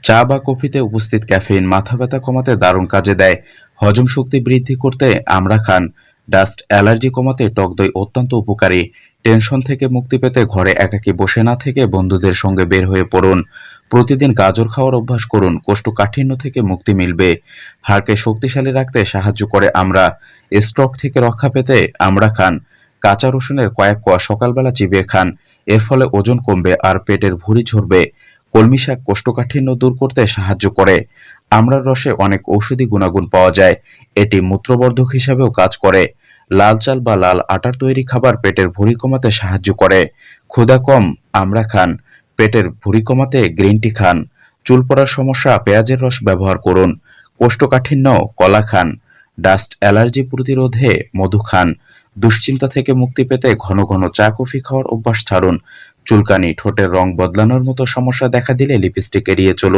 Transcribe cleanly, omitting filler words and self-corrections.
চা বা কফিতে উপস্থিত ক্যাফেইন মাথা ব্যথা কমাতে দারুণ কাজে দেয়। হজম শক্তি বৃদ্ধি করতে আমড়া খান। ডাস্ট অ্যালার্জি কমাতে টক দই অত্যন্ত উপকারী। টেনশন থেকে মুক্তি পেতে ঘরে একাকী বসে না থেকে বন্ধুদের সঙ্গে বের হয়ে পড়ুন। প্রতিদিন গাজর খাওয়ার অভ্যাস করুন, কোষ্ঠকাঠিন্য থেকে মুক্তি মিলবে। হাড়কে শক্তিশালী রাখতে সাহায্য করে আমড়া। স্ট্রোক থেকে রক্ষা পেতে আমড়া খান। কাঁচা রসুনের কয়েক কোয়া সকালবেলা চিবিয়ে খান। এর ফলে ওজন কমবে আর পেটের ভুঁড়ি ঝরবে। কলমি শাক কোষ্ঠকাঠিন্য দূর করতে সাহায্য করে। আমড়ার রসে অনেক ঔষধি গুণাগুণ পাওয়া যায়। এটি মূত্রবর্ধক হিসাবেও কাজ করে। লাল চাল বা লাল আটার তৈরি খাবার পেটের ভুঁড়ি কমাতে সাহায্য করে। ক্ষুধা কম, আমড়া খান। পেটের ভুঁড়ি কমাতে গ্রিন টি খান। চুল পড়ার সমস্যা, পেঁয়াজের রস ব্যবহার করুন। কোষ্ঠকাঠিন্য, কলা খান। ডাস্ট অ্যালার্জি প্রতিরোধে মধু খান। দুশ্চিন্তা থেকে মুক্তি পেতে ঘন ঘন চা কফি খাওয়ার অভ্যাস ছাড়ুন। চুলকানি, ঠোঁটের রং বদলানোর মতো সমস্যা দেখা দিলে লিপস্টিক এড়িয়ে চলুন।